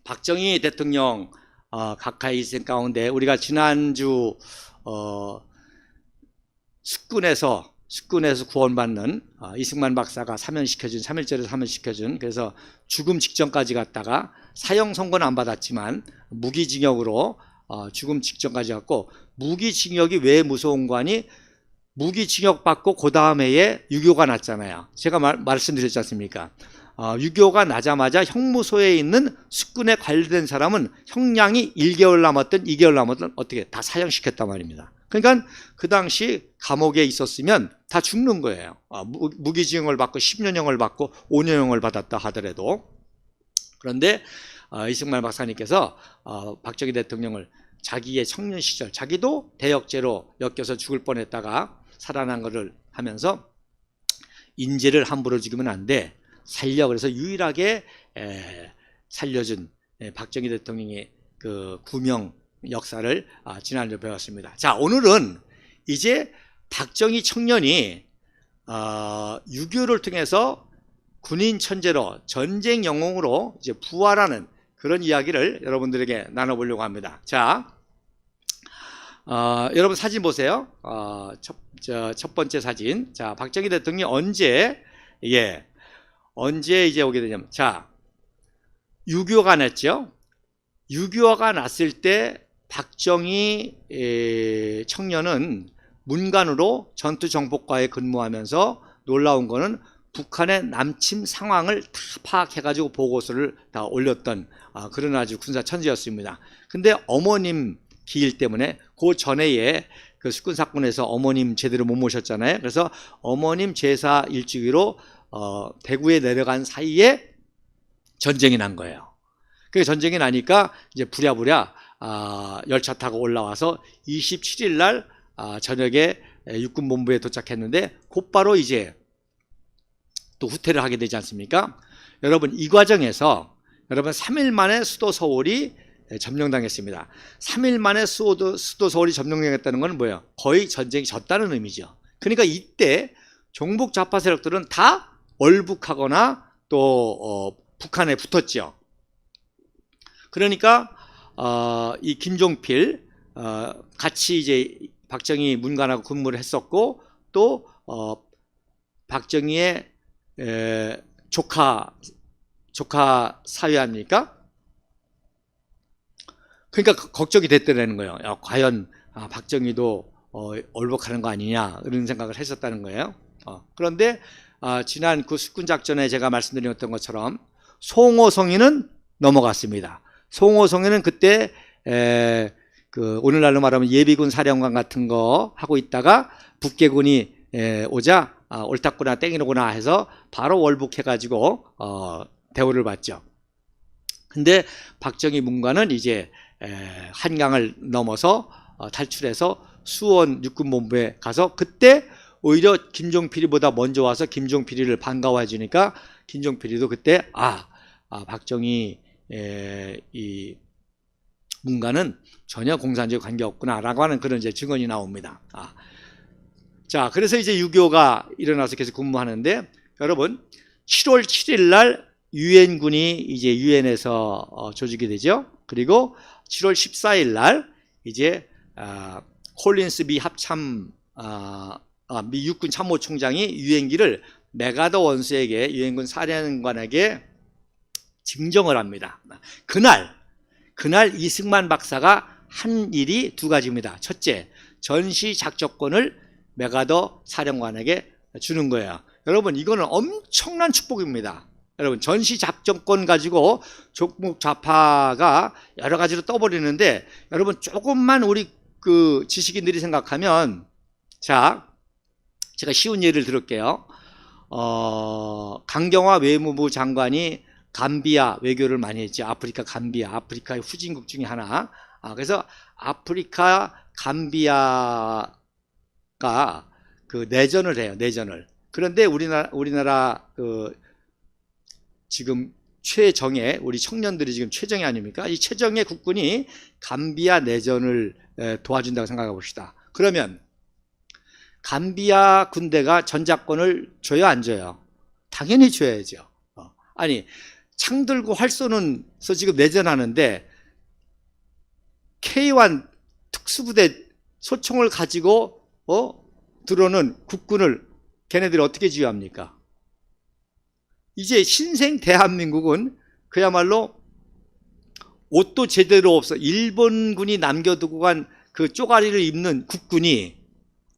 박정희 대통령 각하의 일생 가운데 우리가 지난주 숙군에서 구원받는 이승만 박사가 사면시켜준 3.1절에 사면시켜준, 그래서 죽음 직전까지 갔다가 사형 선고는 안 받았지만 무기징역으로 죽음 직전까지 갔고, 무기징역이 왜 무서운 거 아니? 무기징역 받고 그 다음 해에 유교가 났잖아요. 제가 말씀드렸지 않습니까? 유교가 나자마자 형무소에 있는 숙군에 관련된 사람은 형량이 1개월 남았든 2개월 남았든 어떻게 다 사형시켰단 말입니다. 그러니까 그 당시 감옥에 있었으면 다 죽는 거예요. 무기징역을 받고 10년형을 받고 5년형을 받았다 하더라도. 그런데 이승만 박사님께서 박정희 대통령을 자기의 청년 시절, 자기도 대역죄로 엮여서 죽을 뻔했다가 살아난 것을 하면서 인재를 함부로 죽이면 안 돼, 살려. 그래서 유일하게 살려준 박정희 대통령의 그 구명 역사를 지난주에 배웠습니다. 자, 오늘은 이제 박정희 청년이 6.25를 통해서 군인 천재로 전쟁 영웅으로 이제 부활하는 그런 이야기를 여러분들에게 나눠보려고 합니다. 자, 여러분 사진 보세요. 첫 번째 사진. 자, 박정희 대통령이 언제 이제 오게 되냐면, 자, 6.25가 났죠. 6.25가 났을 때 박정희 청년은 문관으로 전투정보과에 근무하면서 놀라운 거는 북한의 남침 상황을 다 파악해가지고 보고서를 다 올렸던 그런 아주 군사 천재였습니다. 근데 어머님 기일 때문에 그 전해에 그 숙군 사건에서 어머님 제대로 못 모셨잖아요. 그래서 어머님 제사 일주기로 대구에 내려간 사이에 전쟁이 난 거예요. 그 전쟁이 나니까 이제 부랴부랴 열차 타고 올라와서 27일 날 저녁에 육군본부에 도착했는데 곧바로 이제 또 후퇴를 하게 되지 않습니까? 여러분, 이 과정에서 여러분 3일 만에 수도 서울이 점령당했습니다. 3일 만에 수도 서울이 점령당했다는 건 뭐예요? 거의 전쟁이 졌다는 의미죠. 그러니까 이때 종북 좌파 세력들은 다 월북하거나 또 북한에 붙었죠. 그러니까 이 김종필 같이 이제 박정희 문관하고 근무를 했었고, 또 박정희의 조카 사위 아닙니까? 그러니까 걱정이 됐다는 거예요. 과연 박정희도 월북하는 거 아니냐, 이런 생각을 했었다는 거예요. 그런데 지난 그 숙군 작전에 제가 말씀드렸던 것처럼 송호성이는 넘어갔습니다. 송호성이는 그때 그 오늘날로 말하면 예비군 사령관 같은 거 하고 있다가 북계군이 오자 옳다구나 땡이로구나 해서 바로 월북해가지고 대우를 받죠. 근데 박정희 문관은 이제 한강을 넘어서 탈출해서 수원 육군본부에 가서, 그때 오히려 김종필이보다 먼저 와서 김종필이를 반가워해 주니까 김종필이도 그때 박정희 이 문관은 전혀 공산주의 관계없구나 라고 하는 그런 이제 증언이 나옵니다. 자, 그래서 이제 6.25가 일어나서 계속 근무하는데, 여러분 7월 7일 날 유엔군이 이제 유엔에서 조직이 되죠. 그리고 7월 14일 날 이제 콜린스 미 합참 미 육군 참모총장이 유엔기를 메가더 원수에게, 유엔군 사령관에게 증정을 합니다. 그날 이승만 박사가 한 일이 두 가지입니다. 첫째, 전시 작전권을 메가더 사령관에게 주는 거예요. 여러분, 이거는 엄청난 축복입니다. 여러분, 전시 작전권 가지고 종북 좌파가 여러 가지로 떠버리는데, 여러분 조금만 우리 그 지식인들이 생각하면, 자, 제가 쉬운 예를 들을게요. 강경화 외무부 장관이 감비아 외교를 많이 했죠. 아프리카 감비아, 아프리카의 후진국 중에 하나. 그래서 아프리카 감비아가 그 내전을 해요. 내전을. 그런데 우리나라 그 지금 최정예, 우리 청년들이 지금 최정예 아닙니까? 이 최정예 국군이 감비아 내전을 도와준다고 생각해 봅시다. 그러면 감비아 군대가 전작권을 줘요, 안 줘요? 당연히 줘야죠. 아니, 창 들고 활 쏘는서 지금 내전하는데 K1 특수부대 소총을 가지고 들어오는 국군을 걔네들이 어떻게 지휘합니까? 이제 신생 대한민국은 그야말로 옷도 제대로 없어 일본군이 남겨두고 간 그 쪼가리를 입는 국군이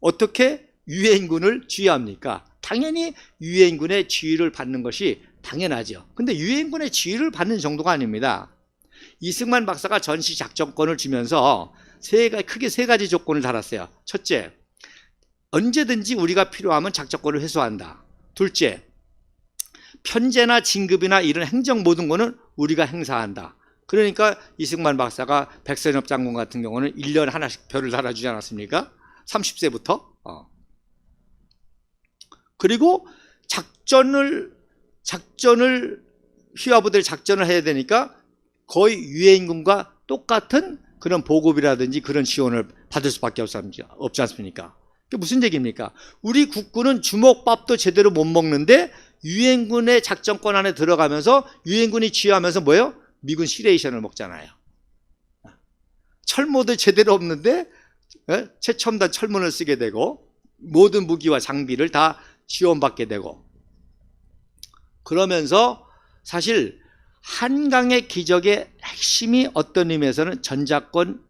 어떻게 유엔군을 지휘합니까? 당연히 유엔군의 지휘를 받는 것이 당연하죠. 근데 유엔군의 지휘를 받는 정도가 아닙니다. 이승만 박사가 전시 작전권을 주면서 크게 세 가지 조건을 달았어요. 첫째, 언제든지 우리가 필요하면 작전권을 회수한다. 둘째, 편제나 진급이나 이런 행정 모든 거는 우리가 행사한다. 그러니까 이승만 박사가 백선엽 장군 같은 경우는 1년에 하나씩 별을 달아주지 않았습니까? 30세부터. 그리고 작전을 휘하부대를 작전을 해야 되니까 거의 유엔군과 똑같은 그런 보급이라든지 그런 지원을 받을 수밖에 없지 않습니까? 그게 무슨 얘기입니까? 우리 국군은 주먹밥도 제대로 못 먹는데 유엔군의 작전권 안에 들어가면서 유엔군이 지휘하면서 뭐예요? 미군 시레이션을 먹잖아요. 철모도 제대로 없는데 최첨단 철문을 쓰게 되고 모든 무기와 장비를 다 지원받게 되고, 그러면서 사실 한강의 기적의 핵심이 어떤 의미에서는 전작권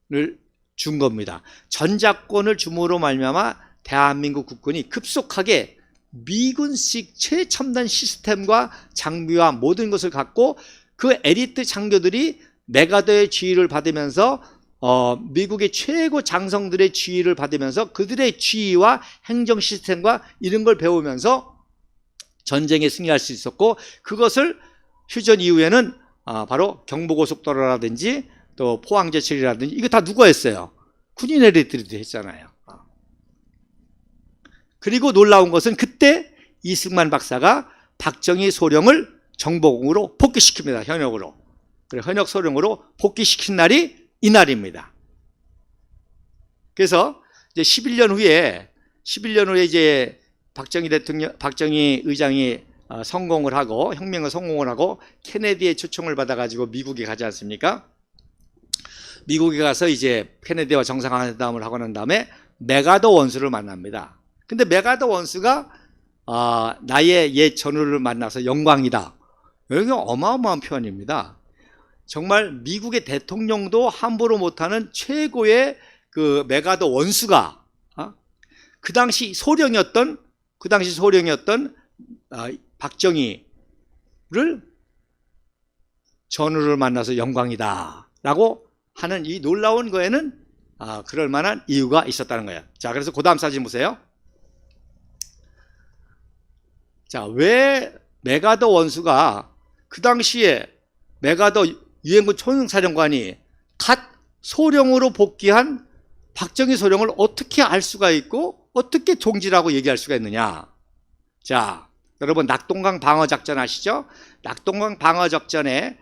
를 준 겁니다. 전작권을 줌으로 말미암아 대한민국 국군이 급속하게 미군식 최첨단 시스템과 장비와 모든 것을 갖고 그 엘리트 장교들이 메가더의 지휘를 받으면서 미국의 최고 장성들의 지휘를 받으면서 그들의 지휘와 행정 시스템과 이런 걸 배우면서 전쟁에 승리할 수 있었고, 그것을 휴전 이후에는 바로 경부고속도로라든지 또 포항제철이라든지 이거 다 누가 했어요? 군인 엘리트들이 했잖아요. 그리고 놀라운 것은 그때 이승만 박사가 박정희 소령을 정보공으로 복귀시킵니다. 현역으로. 그래서 현역 소령으로 복귀시킨 날이 이날입니다. 그래서 이제 11년 후에 이제 박정희 의장이 성공을 하고 혁명을 성공을 하고 케네디의 초청을 받아가지고 미국에 가지 않습니까? 미국에 가서 이제 케네디와 정상회담을 하고 난 다음에 메가더 원수를 만납니다. 근데 메가더 원수가 나의 옛 전우를 만나서 영광이다. 여기 어마어마한 표현입니다. 정말 미국의 대통령도 함부로 못하는 최고의 그 메가더 원수가 그 당시 소령이었던 박정희를 전우를 만나서 영광이다라고 하는 이 놀라운 거에는 그럴 만한 이유가 있었다는 거예요. 자, 그래서 그 다음 사진 보세요. 자, 왜 메가더 원수가 그 당시에 메가더 유엔군 총사령관이 갓 소령으로 복귀한 박정희 소령을 어떻게 알 수가 있고 어떻게 동지라고 얘기할 수가 있느냐? 자, 여러분 낙동강 방어작전 아시죠? 낙동강 방어작전에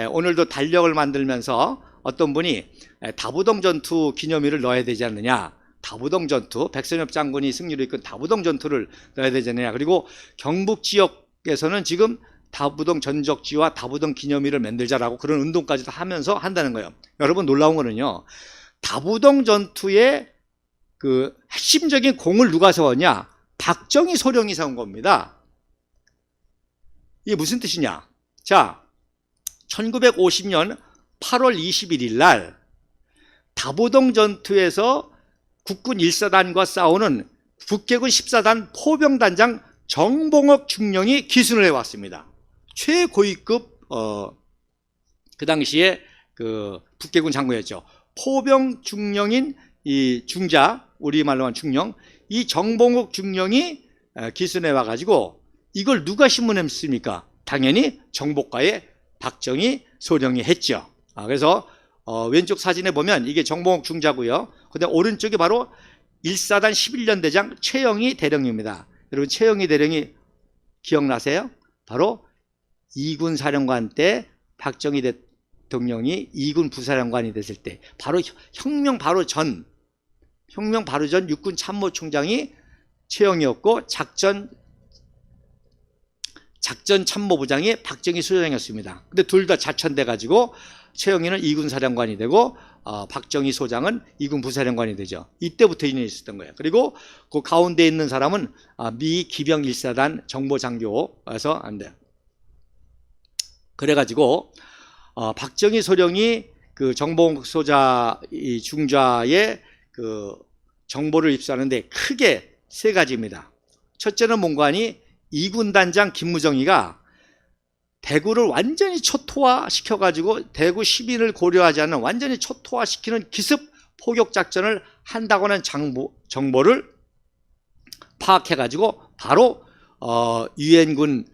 오늘도 달력을 만들면서 어떤 분이 다부동 전투 기념일을 넣어야 되지 않느냐? 다부동 전투, 백선엽 장군이 승리로 이끈 다부동 전투를 넣어야 되지 않느냐? 그리고 경북 지역에서는 지금 다부동 전적지와 다부동 기념일을 만들자라고 그런 운동까지도 하면서 한다는 거예요. 여러분 놀라운 거는요, 다부동 전투의 그 핵심적인 공을 누가 세웠냐? 박정희 소령이 세운 겁니다. 이게 무슨 뜻이냐? 자, 1950년 8월 21일 날 다부동 전투에서 국군 1사단과 싸우는 북계군 14단 포병단장 정봉옥 중령이 기순을 해왔습니다. 최고위급 그 당시에 그 북계군 장군이었죠. 포병 중령인 이 중자, 우리말로 한 중령, 이 정봉옥 중령이 기순해 와가지고 이걸 누가 신문했습니까? 당연히 정복과의 박정희 소령이 했죠. 그래서 왼쪽 사진에 보면 이게 정봉옥 중자고요. 근데 오른쪽이 바로 1사단 11년 대장 최영희 대령입니다. 여러분 최영희 대령이 기억나세요? 바로 2군 사령관 때 박정희 대통령이 2군 부사령관이 됐을 때 바로 혁명 바로 전 육군 참모총장이 최영희였고 작전 참모부장이 박정희 소장이었습니다. 근데 둘 다 자천돼 가지고 최영희는 2군 사령관이 되고 박정희 소장은 2군 부사령관이 되죠. 이때부터 인연이 있었던 거예요. 그리고 그 가운데 있는 사람은 미 기병 1사단 정보장교에서 안 돼요. 그래가지고 박정희 소령이 그 정보국 소자 이 중좌의 그 정보를 입수하는데 크게 세 가지입니다. 첫째는 뭔가 하니 2군 단장 김무정이가 대구를 완전히 초토화 시켜가지고 대구 시민을 고려하지 않는 완전히 초토화시키는 기습 포격 작전을 한다고는 정보를 파악해가지고 바로 유엔군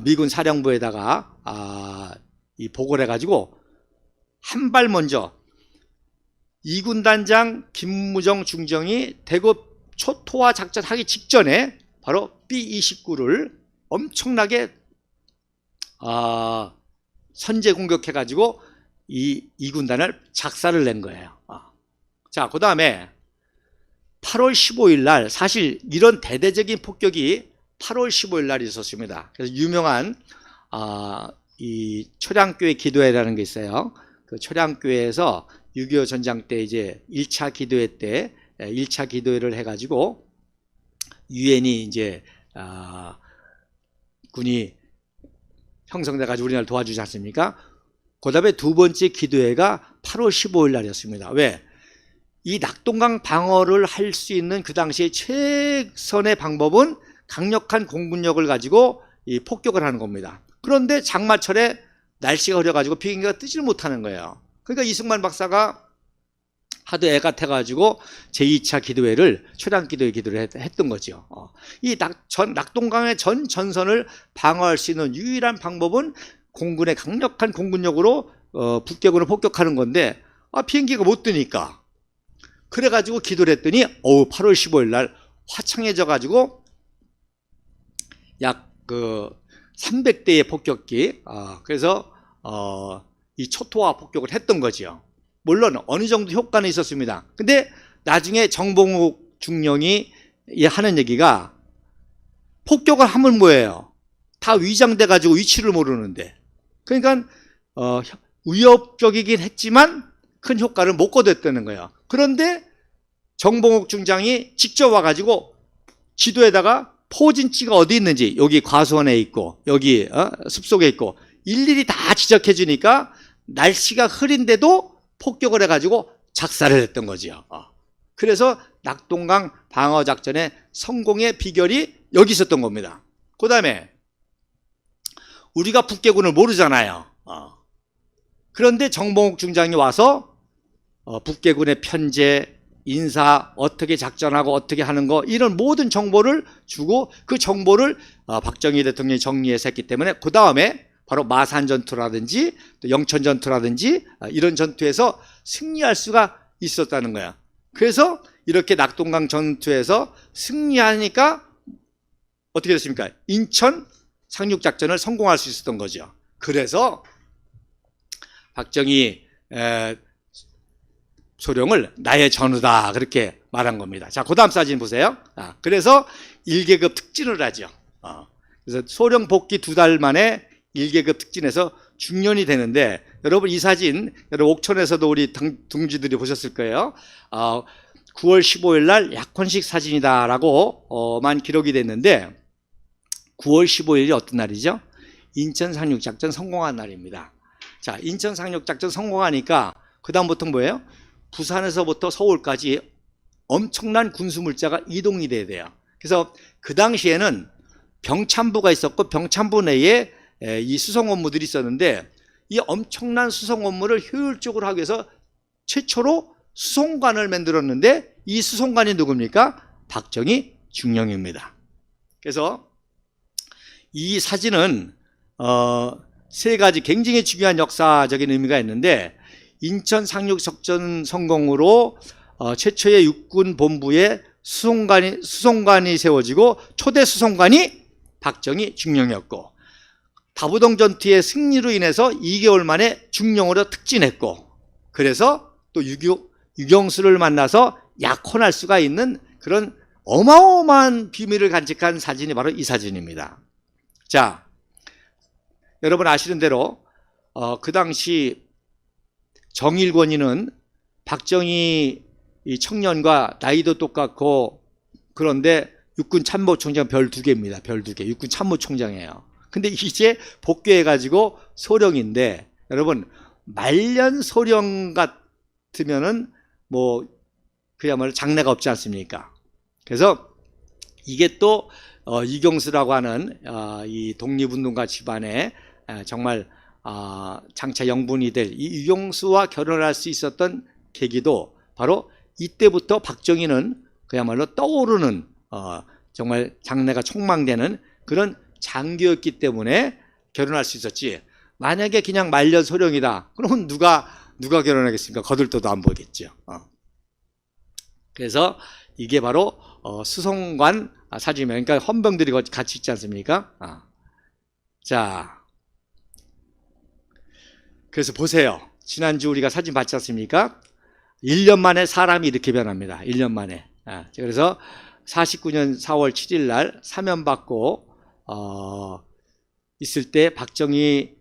미군 사령부에다가 이 보고를 해가지고 한 발 먼저 2군 단장 김무정 중정이 대구 초토화 작전 하기 직전에 바로 B-29를 엄청나게 선제 공격해가지고 이 2군단을 작살을 낸 거예요. 자, 그 다음에 8월 15일 날 사실 이런 대대적인 폭격이 8월 15일 날 있었습니다. 그래서 유명한 이 초량교회 기도회라는 게 있어요. 그 초량교회에서 6.25 전장 때 이제 1차 기도회 때 1차 기도회를 해가지고 유엔이 이제 군이 형성돼가지고 우리나라를 도와주지 않습니까? 그 다음에 두 번째 기도회가 8월 15일 날이었습니다. 왜? 이 낙동강 방어를 할 수 있는 그 당시에 최선의 방법은 강력한 공군력을 가지고 이 폭격을 하는 겁니다. 그런데 장마철에 날씨가 흐려가지고 비행기가 뜨지를 못하는 거예요. 그러니까 이승만 박사가 하도 애가 타가지고 제2차 기도회를 초량기도회 기도를 했던 거죠. 이 낙동강의 전 전선을 방어할 수 있는 유일한 방법은 공군의 강력한 공군력으로 북괴군을 폭격하는 건데 비행기가 못 뜨니까 그래가지고 기도를 했더니 8월 15일 날 화창해져 가지고 약 300대의 폭격기 그래서 이 초토화 폭격을 했던 거죠. 물론 어느 정도 효과는 있었습니다. 근데 나중에 정봉욱 중령이 하는 얘기가 폭격을 하면 뭐예요? 다 위장돼 가지고 위치를 모르는데 그러니까 위협적이긴 했지만 큰 효과를 못 거뒀다는 거예요. 그런데 정봉욱 중장이 직접 와가지고 지도에다가 포진지가 어디 있는지 여기 과수원에 있고 여기 숲속에 있고 일일이 다 지적해 주니까 날씨가 흐린데도 폭격을 해가지고 작살을 했던 거죠. 그래서 낙동강 방어작전의 성공의 비결이 여기 있었던 겁니다. 그 다음에 우리가 북괴군을 모르잖아요. 그런데 정봉욱 중장이 와서 북괴군의 편제, 인사, 어떻게 작전하고 어떻게 하는 거 이런 모든 정보를 주고 그 정보를 박정희 대통령이 정리해서 했기 때문에 그 다음에 바로 마산 전투라든지 또 영천 전투라든지 이런 전투에서 승리할 수가 있었다는 거야. 그래서 이렇게 낙동강 전투에서 승리하니까 어떻게 됐습니까? 인천 상륙작전을 성공할 수 있었던 거죠. 그래서 박정희 소령을 나의 전우다 그렇게 말한 겁니다. 자, 그 다음 사진 보세요. 그래서 1계급 특진을 하죠. 그래서 소령 복귀 2달 만에 1계급 특진해서 중년이 되는데 여러분 이 사진 여러분 옥천에서도 우리 동지들이 보셨을 거예요. 9월 15일 날 약혼식 사진이다라고만 기록이 됐는데 9월 15일이 어떤 날이죠? 인천 상륙작전 성공한 날입니다. 자, 인천 상륙작전 성공하니까 그 다음부터 뭐예요? 부산에서부터 서울까지 엄청난 군수물자가 이동이 돼야 돼요. 그래서 그 당시에는 병참부가 있었고 병참부 내에 이 수송 업무들이 있었는데 이 엄청난 수송 업무를 효율적으로 하기 위해서 최초로 수송관을 만들었는데 이 수송관이 누굽니까? 박정희 중령입니다. 그래서 이 사진은 세 가지 굉장히 중요한 역사적인 의미가 있는데 인천 상륙작전 성공으로 최초의 육군 본부에 수송관이 세워지고 초대 수송관이 박정희 중령이었고 다부동 전투의 승리로 인해서 2개월 만에 중령으로 특진했고 그래서 또 유경수를 만나서 약혼할 수가 있는 그런 어마어마한 비밀을 간직한 사진이 바로 이 사진입니다. 자, 여러분 아시는 대로 그 당시 정일권이는 박정희 이 청년과 나이도 똑같고 그런데 육군 참모총장 별 2개입니다. 별 2개. 육군 참모총장이에요. 근데 이제 복귀해가지고 소령인데 여러분 말년 소령 같으면은 뭐 그야말로 장래가 없지 않습니까? 그래서 이게 또 이경수라고 하는 이 독립운동가 집안에 정말 장차 영분이 될 이 이경수와 결혼할 수 있었던 계기도 바로 이때부터 박정희는 그야말로 떠오르는 정말 장래가 촉망되는 그런 장교였기 때문에 결혼할 수 있었지. 만약에 그냥 말년 소령이다. 그러면 누가 결혼하겠습니까? 거들떠도 안 보겠죠. 그래서 이게 바로 수송관 사진이에요. 그러니까 헌병들이 같이 있지 않습니까? 자, 그래서 보세요. 지난주 우리가 사진 봤지 않습니까? 1년 만에 사람이 이렇게 변합니다. 1년 만에. 그래서 49년 4월 7일 날 사면 받고 있을 때 박정희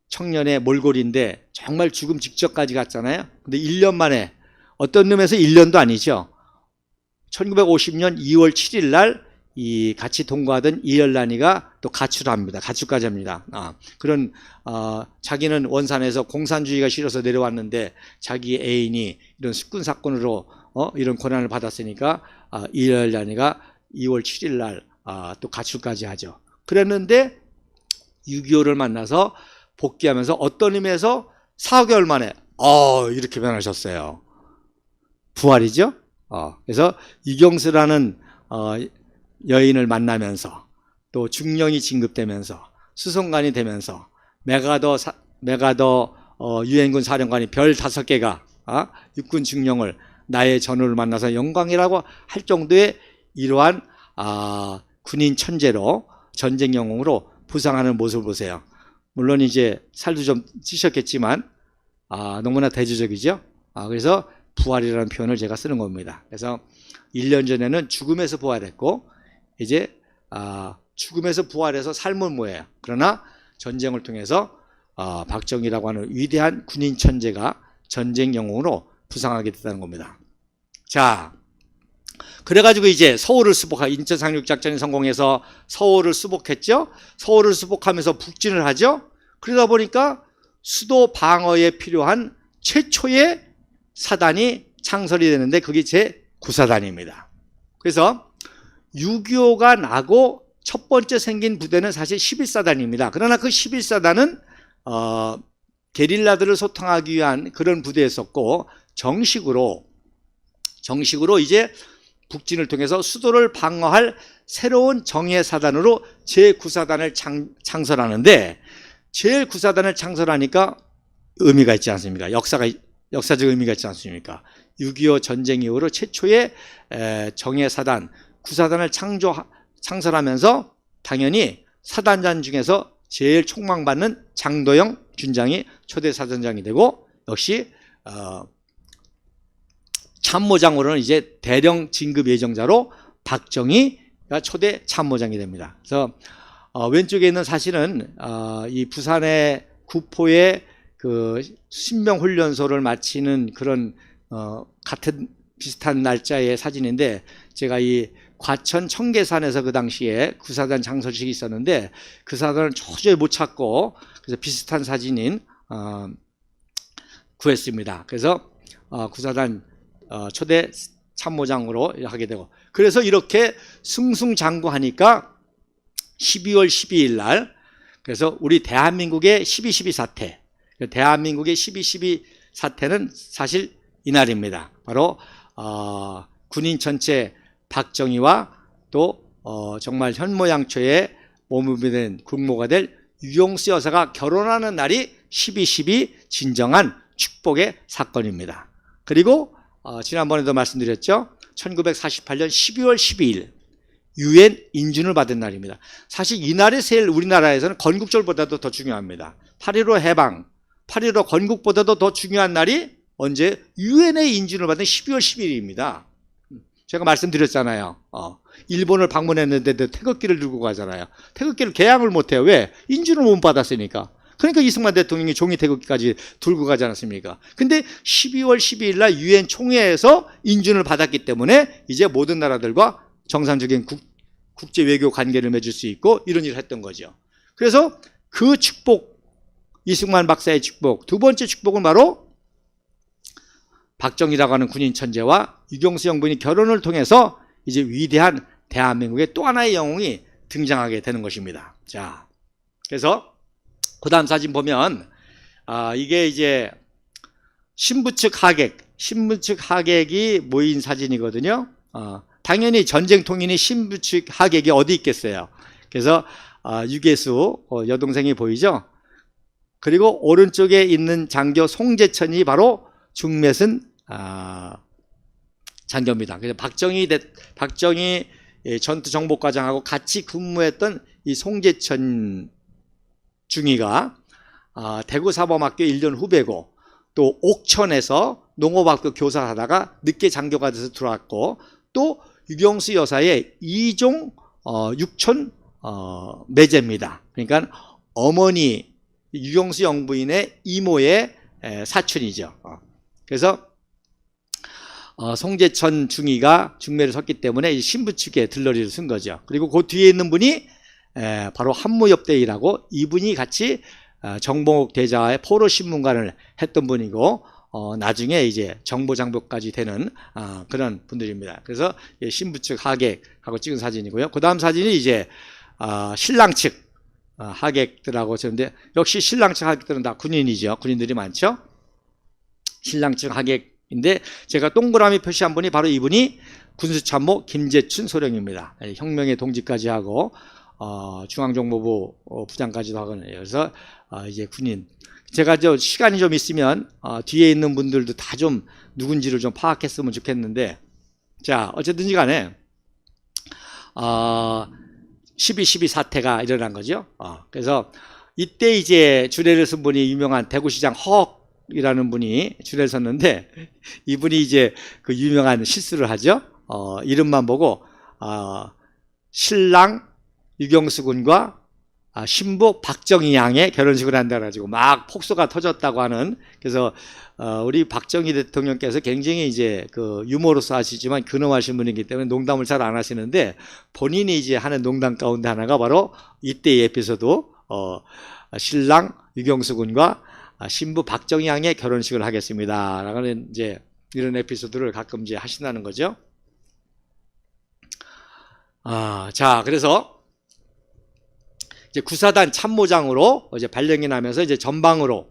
청년의 몰골인데 정말 죽음 직전까지 갔잖아요. 근데 1년 만에 어떤 놈에서 1년도 아니죠. 1950년 2월 7일 날 이 같이 동거하던 이열란이가 또 가출을 합니다. 가출까지 합니다. 그런 자기는 원산에서 공산주의가 싫어서 내려왔는데 자기 애인이 이런 숙군 사건으로 이런 고난을 받았으니까 이열란이가 2월 7일 날 또 가출까지 하죠. 그랬는데 6.25를 만나서 복귀하면서 어떤 의미에서 4개월 만에 이렇게 변하셨어요. 부활이죠. 그래서 이경수라는 여인을 만나면서 또 중령이 진급되면서 수송관이 되면서 메가더 유엔군 사령관이 별 5개가 육군 중령을 나의 전우를 만나서 영광이라고 할 정도의 이러한 군인 천재로 전쟁 영웅으로 부상하는 모습을 보세요. 물론 이제 살도 좀 찌셨겠지만 너무나 대조적이죠. 그래서 부활이라는 표현을 제가 쓰는 겁니다. 그래서 1년 전에는 죽음에서 부활했고 이제 죽음에서 부활해서 삶은 뭐예요? 그러나 전쟁을 통해서 박정희라고 하는 위대한 군인 천재가 전쟁 영웅으로 부상하게 됐다는 겁니다. 자, 그래가지고 이제 서울을 수복하 인천 상륙작전이 성공해서 서울을 수복했죠. 서울을 수복하면서 북진을 하죠. 그러다 보니까 수도 방어에 필요한 최초의 사단이 창설이 되는데 그게 제9사단입니다. 그래서 6.25가 나고 첫 번째 생긴 부대는 사실 11사단입니다. 그러나 그 11사단은 게릴라들을 소탕하기 위한 그런 부대였었고 정식으로 이제 북진을 통해서 수도를 방어할 새로운 정예사단으로 제9사단을 창설하는데 제9사단을 창설하니까 의미가 있지 않습니까? 역사적 의미가 있지 않습니까? 6.25 전쟁 이후로 최초의 정예사단 9사단을 창설하면서 당연히 사단장 중에서 제일 촉망받는 장도영 준장이 초대 사단장이 되고 역시 참모장으로는 이제 대령 진급 예정자로 박정희가 초대 참모장이 됩니다. 그래서 왼쪽에 있는 사실은 이 부산의 구포의 그 신병 훈련소를 마치는 그런 같은 비슷한 날짜의 사진인데 제가 이 과천 청계산에서 그 당시에 9사단 창설식이 있었는데 그 사단을 도저히 못 찾고 그래서 비슷한 사진인 구했습니다. 그래서 9사단 초대 참모장으로 하게 되고 그래서 이렇게 승승장구하니까 12월 12일 날 그래서 우리 대한민국의 12.12 사태 대한민국의 12.12 사태는 사실 이날입니다. 바로 군인 전체 박정희와 또 정말 현모양처의 모범이 된 국모가 될 유용수 여사가 결혼하는 날이 12.12 진정한 축복의 사건입니다. 그리고 지난번에도 말씀드렸죠. 1948년 12월 12일 유엔 인준을 받은 날입니다. 사실 이날이 제일 우리나라에서는 건국절보다도 더 중요합니다. 8.15 해방, 8.15 건국보다도 더 중요한 날이 언제? 유엔의 인준을 받은 12월 12일입니다. 제가 말씀드렸잖아요. 일본을 방문했는데도 태극기를 들고 가잖아요. 태극기를 개항을 못해요. 왜? 인준을 못 받았으니까. 그러니까 이승만 대통령이 종이 태극기까지 들고 가지 않았습니까? 근데 12월 12일 날 유엔 총회에서 인준을 받았기 때문에 이제 모든 나라들과 정상적인 국제 외교 관계를 맺을 수 있고 이런 일을 했던 거죠. 그래서 그 축복, 이승만 박사의 축복, 두 번째 축복은 바로 박정희라고 하는 군인 천재와 유경수 영부인이 결혼을 통해서 이제 위대한 대한민국의 또 하나의 영웅이 등장하게 되는 것입니다. 자, 그래서 그 다음 사진 보면 이게 이제 신부 측 하객이 모인 사진이거든요. 당연히 전쟁 통인이 신부 측 하객이 어디 있겠어요. 그래서 유계수 여동생이 보이죠. 그리고 오른쪽에 있는 장교 송재천이 바로 중매슨 장교입니다. 그래서 박정희 전투정보과장하고 같이 근무했던 이 송재천 중위가 대구사범학교 1년 후배고, 또 옥천에서 농업학교 교사하다가 늦게 장교가 돼서 들어왔고, 또 유경수 여사의 이종 육촌 매제입니다. 그러니까 어머니 유경수 영부인의 이모의 사촌이죠. 그래서 송재천 중위가 중매를 섰기 때문에 신부 측에 들러리를 쓴 거죠. 그리고 그 뒤에 있는 분이 바로 한무엽대이라고, 이분이 같이 정봉욱 대자의 포로신문관을 했던 분이고, 나중에 이제 정보장교까지 되는 그런 분들입니다. 그래서 신부 측 하객하고 찍은 사진이고요. 그 다음 사진이 이제 신랑 측 하객들하고 찍는데, 역시 신랑 측 하객들은 다 군인이죠. 군인들이 많죠. 신랑 측 하객인데, 제가 동그라미 표시한 분이 바로 이분이 군수참모 김재춘 소령입니다. 혁명의 동지까지 하고 중앙정보부 부장까지도 하거든요. 그래서 이제 군인. 제가 시간이 좀 있으면 뒤에 있는 분들도 다 좀 누군지를 좀 파악했으면 좋겠는데, 자, 어쨌든지 간에 12.12 사태가 일어난 거죠. 그래서 이때 이제 주례를 쓴 분이 유명한 대구시장 허억이라는 분이 주례를 썼는데, 이분이 이제 그 유명한 실수를 하죠. 이름만 보고 신랑 유경수 군과 신부 박정희 양의 결혼식을 한다 가지고 막 폭소가 터졌다고 하는. 그래서 우리 박정희 대통령께서 굉장히 이제 그 유머로서 하시지만 근엄하신 분이기 때문에 농담을 잘 안 하시는데, 본인이 이제 하는 농담 가운데 하나가 바로 이때의 에피소드, 신랑 유경수 군과 신부 박정희 양의 결혼식을 하겠습니다 라는 이제 이런 에피소드를 가끔 이제 하신다는 거죠. 자, 그래서 이제 구사단 참모장으로 이제 발령이 나면서 이제 전방으로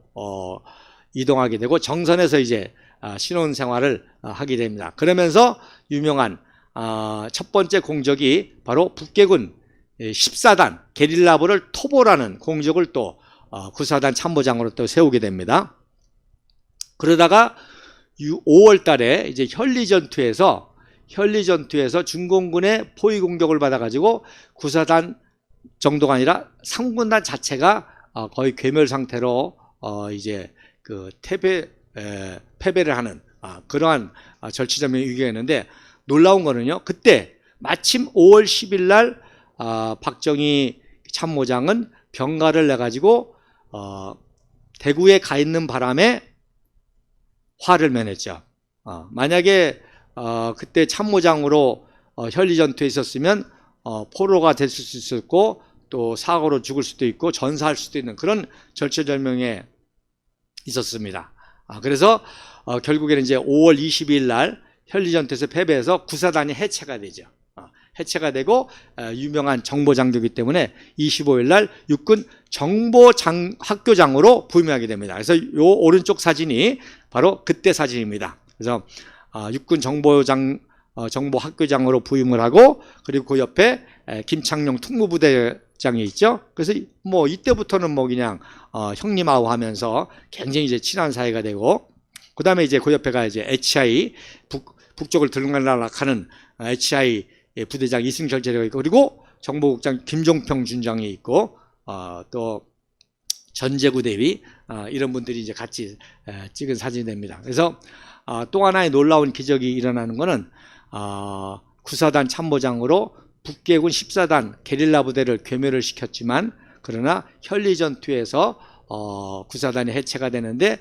이동하게 되고, 정선에서 이제 신혼생활을 하게 됩니다. 그러면서 유명한 첫 번째 공적이 바로 북계군 14단 게릴라부를 토벌하는 공적을 또 구사단 참모장으로 또 세우게 됩니다. 그러다가 5월 달에 이제 현리전투에서 중공군의 포위 공격을 받아가지고 구사단 정도가 아니라 3군단 자체가 거의 괴멸 상태로 이제 그 패배를 하는 그러한 절치점의 위기가 있는데, 놀라운 거는요, 그때 마침 5월 10일 날 박정희 참모장은 병가를 내가지고 대구에 가 있는 바람에 화를 면했죠. 만약에 그때 참모장으로 현리전투에 있었으면 포로가 됐을 수 있었고, 또 사고로 죽을 수도 있고 전사할 수도 있는 그런 절체절명에 있었습니다. 그래서 결국에는 이제 5월 22일 날 현리전투에서 패배해서 구사단이 해체가 되죠. 해체가 되고 유명한 정보장교이기 때문에 25일 날 육군 정보학교장으로 부임하게 됩니다. 그래서 요 오른쪽 사진이 바로 그때 사진입니다. 그래서 육군 정보학교장으로 부임을 하고, 그리고 그 옆에 김창룡 특무부대장이 있죠. 그래서 뭐 이때부터는 뭐 그냥 형님하고 하면서 굉장히 이제 친한 사이가 되고, 그 다음에 이제 그 옆에가 이제 HI 북쪽을 들락날락하는 HI 부대장 이승철 제대가 있고, 그리고 정보국장 김종평 준장이 있고, 또 전재구 대위 이런 분들이 이제 같이 찍은 사진이 됩니다. 그래서 또 하나의 놀라운 기적이 일어나는 것은 구사단 참모장으로 북계군 14단 게릴라 부대를 괴멸을 시켰지만, 그러나 현리전투에서 구사단이 해체가 되는데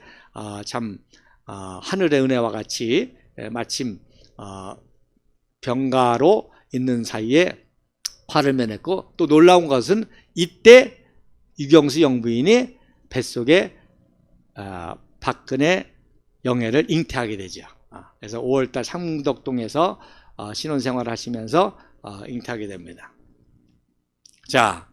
참 하늘의 은혜와 같이 마침 병가로 있는 사이에 화를 면했고, 또 놀라운 것은 이때 유경수 영부인이 뱃속에 박근혜 영예를 잉태하게 되죠. 그래서 5월달 상덕동에서 신혼생활을 하시면서 잉태하게 됩니다. 자,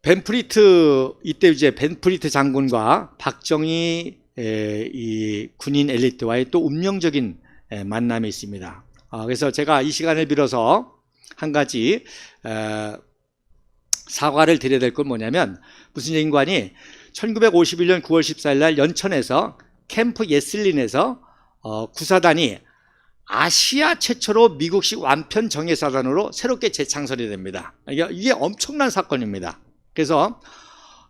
벤프리트, 이때 이제 벤프리트 장군과 박정희 이 군인 엘리트와의 또 운명적인 만남이 있습니다. 그래서 제가 이 시간을 빌어서 한 가지 사과를 드려야 될 건 뭐냐면, 무슨 얘기인가니 1951년 9월 14일 날 연천에서 캠프 예슬린에서 구사단이 아시아 최초로 미국식 완편 정예사단으로 새롭게 재창설이 됩니다. 이게 엄청난 사건입니다. 그래서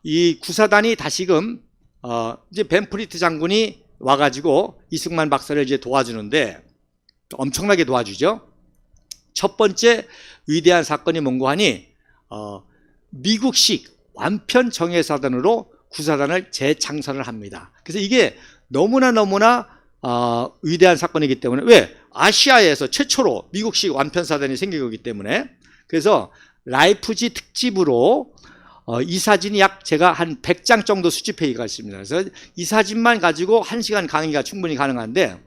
이 구사단이 다시금 이제 벤프리트 장군이 와가지고 이승만 박사를 이제 도와주는데, 엄청나게 도와주죠. 첫 번째 위대한 사건이 뭔고 하니 미국식 완편 정예사단으로 구사단을 재창설을 합니다. 그래서 이게 너무나 위대한 사건이기 때문에, 왜? 아시아에서 최초로 미국식 완편사단이 생긴 거기 때문에. 그래서 라이프지 특집으로 이 사진이 약 제가 한 100장 정도 수집회의가 있습니다. 그래서 이 사진만 가지고 1시간 강의가 충분히 가능한데,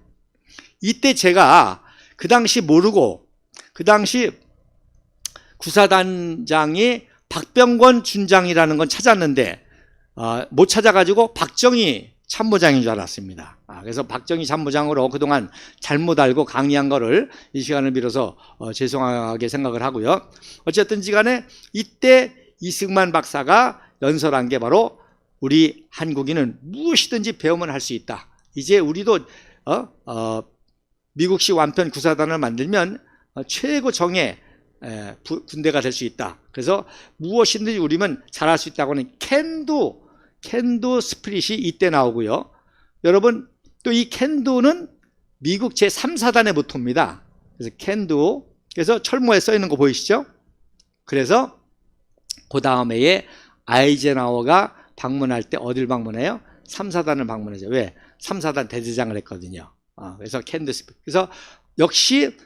이때 제가 그 당시 모르고, 그 당시 구사단장이 박병권 준장이라는 건 찾았는데 못 찾아가지고 박정희 참모장인 줄 알았습니다. 그래서 박정희 참모장으로 그동안 잘못 알고 강의한 거를 이 시간을 빌어서 죄송하게 생각을 하고요. 어쨌든지 간에 이때 이승만 박사가 연설한 게 바로 우리 한국인은 무엇이든지 배우면 할 수 있다. 이제 우리도 미국식 완편 구사단을 만들면 최고 정예 군대가 될 수 있다. 그래서 무엇이든지 우리면 잘할 수 있다고 하는 캔도 스피릿이 이때 나오고요. 여러분, 또 이 캔도는 미국 제3사단의 모토입니다. 그래서 캔도, 그래서 철모에 써 있는 거 보이시죠? 그래서 그 다음 해에 아이젠하워가 방문할 때 어딜 방문해요? 3사단을 방문하죠. 왜? 3사단 대대장을 했거든요. 그래서 캔도 스피릿. 그래서 역시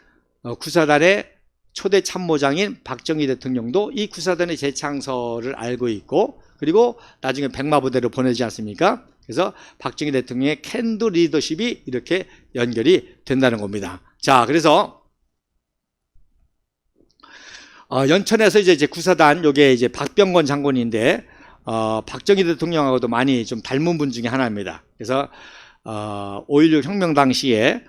구사단의 초대 참모장인 박정희 대통령도 이 구사단의 재창설을 알고 있고, 그리고 나중에 백마부대로 보내지 않습니까? 그래서 박정희 대통령의 캔도 리더십이 이렇게 연결이 된다는 겁니다. 자, 그래서 연천에서 이제 구사단, 요게 이제 박병권 장군인데 박정희 대통령하고도 많이 좀 닮은 분 중에 하나입니다. 그래서 5.16 혁명 당시에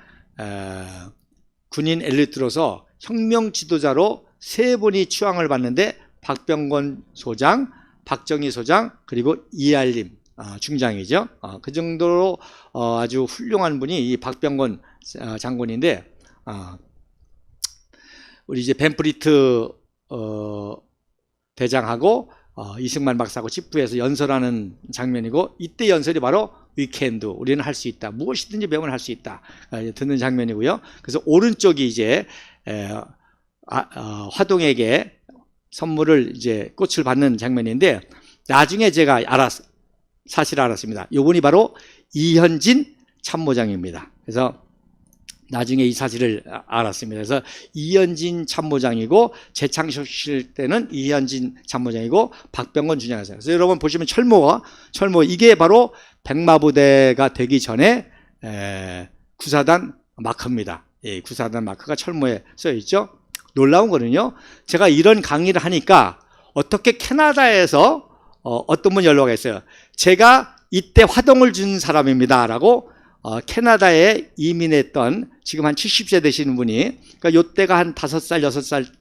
군인 엘리트로서 혁명 지도자로 3분이 추앙을 받는데, 박병권 소장, 박정희 소장, 그리고 이알림 중장이죠. 그 정도로 아주 훌륭한 분이 이 박병권 장군인데, 우리 이제 벤프리트 대장하고 이승만 박사하고 집부에서 연설하는 장면이고, 이때 연설이 바로 위켄드, 우리는 할 수 있다, 무엇이든지 배우면 할 수 있다 듣는 장면이고요. 그래서 오른쪽이 이제 화동에게 선물을 이제 꽃을 받는 장면인데, 나중에 제가 사실을 알았습니다. 이분이 바로 이현진 참모장입니다. 그래서 나중에 이 사실을 알았습니다. 그래서 이현진 참모장이고, 재창실 때는 이현진 참모장이고 박병권 준장이었어요. 그래서 여러분 보시면 철모, 이게 바로 백마부대가 되기 전에 구사단 마크입니다. 예, 구사단 마크가 철모에 써 있죠. 놀라운 거는요, 제가 이런 강의를 하니까 어떻게 캐나다에서 어떤 분이 연락이 했어요. 제가 이때 화동을 준 사람입니다 라고 캐나다에 이민했던 지금 한 70세 되시는 분이, 그러니까 요때가 한 5살 6살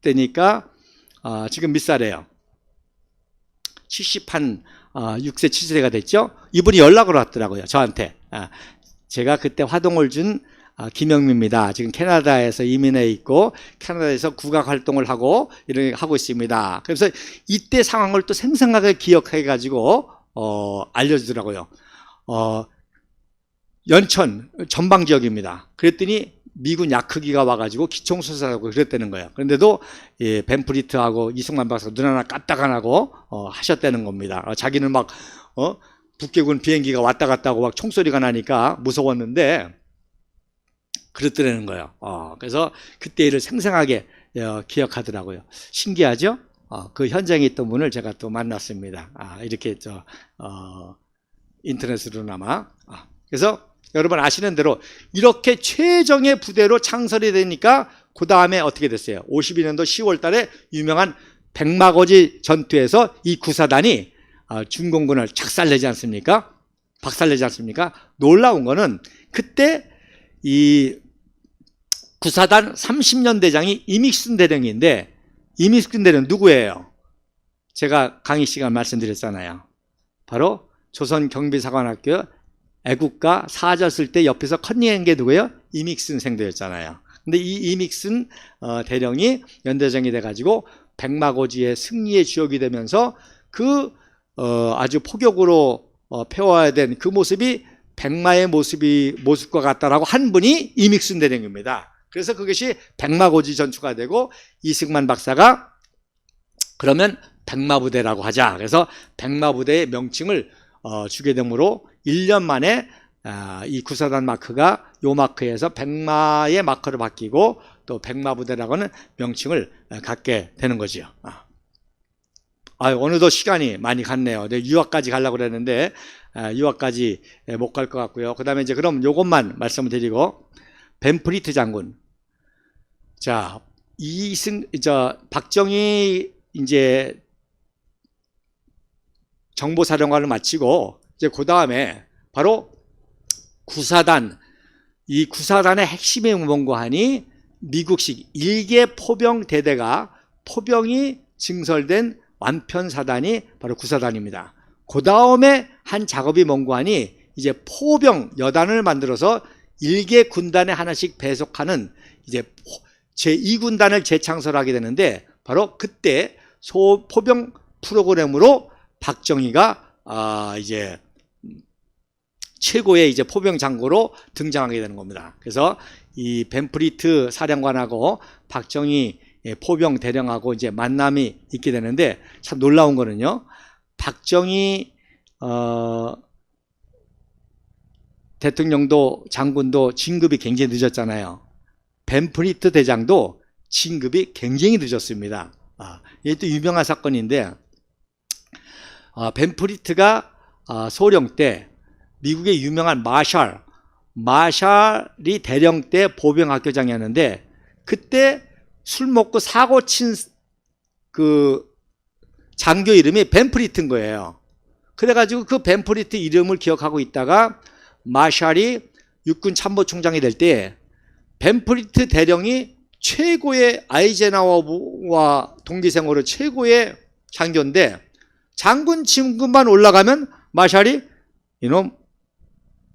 때니까 지금 몇 살이에요? 70한 6세 7세가 됐죠. 이분이 연락을 왔더라고요, 저한테. 제가 그때 화동을 준 김영미입니다. 지금 캐나다에서 이민해 있고 캐나다에서 국악 활동을 하고 이렇게 하고 있습니다. 그래서 이때 상황을 또 생생하게 기억해 가지고 알려주더라고요. 연천 전방 지역입니다. 그랬더니 미군 야크기가 와가지고 기총수사하고 그랬다는 거예요. 그런데도 벤프리트하고 이승만 박사가 눈 하나 깜짝 안 하고 하셨다는 겁니다. 자기는 막 북괴군 비행기가 왔다 갔다 하고 막 총소리가 나니까 무서웠는데 그랬다는 거예요. 그래서 그때 일을 생생하게 기억하더라고요. 신기하죠? 그 현장에 있던 분을 제가 또 만났습니다. 이렇게 인터넷으로나마. 그래서 여러분 아시는 대로 이렇게 최정예 부대로 창설이 되니까 그 다음에 어떻게 됐어요? 52년도 10월 달에 유명한 백마고지 전투에서 이 구사단이 중공군을 작살내지 않습니까? 박살내지 않습니까? 놀라운 거는 그때 이 구사단 30년 대장이 이믹슨 대령인데, 이믹슨 대령 누구예요? 제가 강의 시간 말씀드렸잖아요. 바로 조선경비사관학교 애국가 사저 쓸 때 옆에서 컨닝한 게 누구예요? 이믹슨 생도였잖아요. 근데 이 이믹슨 대령이 연대장이 돼가지고 백마고지의 승리의 주역이 되면서 그 아주 포격으로 펴와야 된 그 모습이 백마의 모습과 같다라고 한 분이 이믹슨 대령입니다. 그래서 그것이 백마고지 전투가 되고 이승만 박사가 그러면 백마부대라고 하자. 그래서 백마부대의 명칭을 주게 되므로 1년 만에 이 구사단 마크가 요 마크에서 백마의 마크로 바뀌고 또 백마부대라고는 명칭을 갖게 되는 거지요. 어느덧 시간이 많이 갔네요. 유학까지 가려고 그랬는데 유학까지 못 갈 것 같고요. 그 다음에 이제 그럼 요것만 말씀을 드리고, 벤프리트 장군. 자, 박정희 이제 정보사령관을 마치고 이제 그 다음에 바로 구사단, 이 구사단의 핵심의 무언가하니 미국식 일개 포병 대대가 포병이 증설된 완편사단이 바로 구사단입니다. 그 다음에 한 작업이 뭔고 하니 이제 포병 여단을 만들어서 일개 군단에 하나씩 배속하는 이제 제2군단을 재창설하게 되는데, 바로 그때 포병 프로그램으로 박정희가 이제 최고의 이제 포병 장교로 등장하게 되는 겁니다. 그래서 이 벤프리트 사령관하고 박정희 포병 대령하고 이제 만남이 있게 되는데, 참 놀라운 거는요, 박정희 대통령도 장군도 진급이 굉장히 늦었잖아요. 벤프리트 대장도 진급이 굉장히 늦었습니다. 이게 또 유명한 사건인데, 벤프리트가 소령 때 미국의 유명한 마샬이 대령 때 보병학교장이었는데, 그때 술 먹고 사고 친 그 장교 이름이 벤프리트인 거예요. 그래가지고 그 벤프리트 이름을 기억하고 있다가 마샬이 육군 참모총장이 될 때 벤프리트 대령이 최고의 아이젠하워와 동기생으로 최고의 장교인데, 장군 진급만 올라가면 마샬이 이놈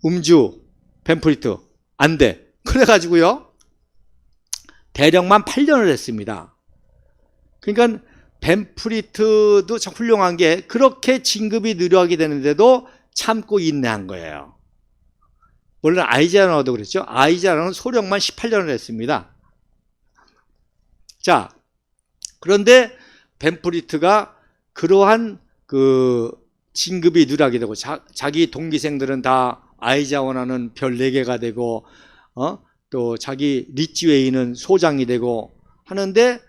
음주 벤프리트 안 돼. 그래가지고요 대령만 8년을 했습니다. 그러니까 벤프리트도 참 훌륭한 게 그렇게 진급이 느려하게 되는데도 참고 인내한 거예요. 원래 아이젠하워도 그랬죠. 아이젠하워는 소령만 18년을 했습니다. 자, 그런데 벤프리트가 그러한 그 진급이 느려하게 되고 자기 동기생들은 다 아이젠하워는 별 4개가 되고 또 자기 리치웨이는 소장이 되고 하는데,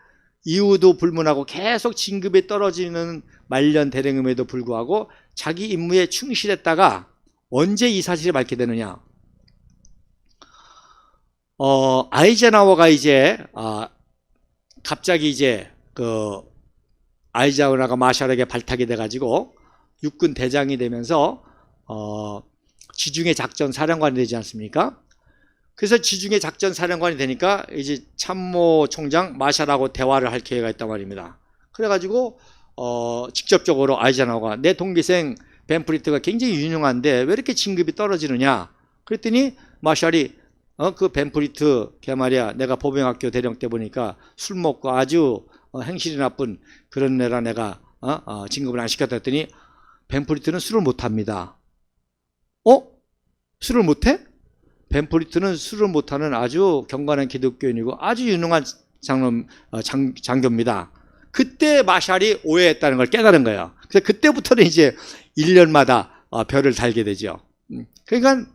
이유도 불문하고 계속 진급이 떨어지는 말년 대령임에도 불구하고 자기 임무에 충실했다가 언제 이 사실이 밝게 되느냐, 아이젠하워가 이제 갑자기 이제 그 아이젠하워가 마샬에게 발탁이 돼가지고 육군 대장이 되면서 지중해 작전 사령관이 되지 않습니까? 그래서 지중해 작전 사령관이 되니까 이제 참모총장 마샬하고 대화를 할 기회가 있단 말입니다. 그래가지고 직접적으로 아이젠하워가 내 동기생 벤프리트가 굉장히 유능한데 왜 이렇게 진급이 떨어지느냐 그랬더니 마샬이 그 벤프리트 걔 말이야 내가 보병학교 대령 때 보니까 술 먹고 아주 행실이 나쁜 그런 애라 내가 진급을 안 시켰다 했더니 벤프리트는 술을 못합니다. 술을 못해? 벤프리트는 술을 못하는 아주 경건한 기독교인이고 아주 유능한 장교입니다. 그때 마샬이 오해했다는 걸 깨달은 거예요. 그래서 그때부터는 이제 1년마다 별을 달게 되죠. 그러니까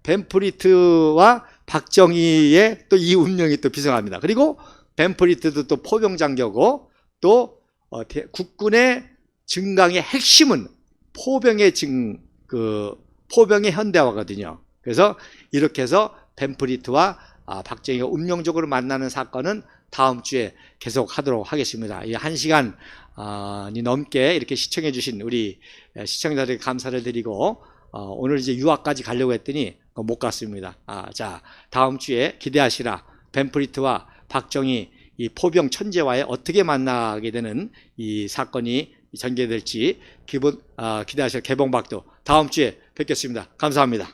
벤프리트와 박정희의 또 이 운명이 또 비슷합니다. 그리고 벤프리트도 또 포병장교고 또 국군의 증강의 핵심은 포병의 포병의 현대화거든요. 그래서 이렇게 해서 벤프리트와 박정희가 운명적으로 만나는 사건은 다음 주에 계속 하도록 하겠습니다. 이 1시간이 넘게 이렇게 시청해 주신 우리 시청자들에게 감사를 드리고 오늘 이제 유학까지 가려고 했더니 못 갔습니다. 자, 다음 주에 기대하시라. 벤프리트와 박정희 이 포병 천재와의 어떻게 만나게 되는 이 사건이 전개될지 기대하시라. 개봉박도 다음 주에 뵙겠습니다. 감사합니다.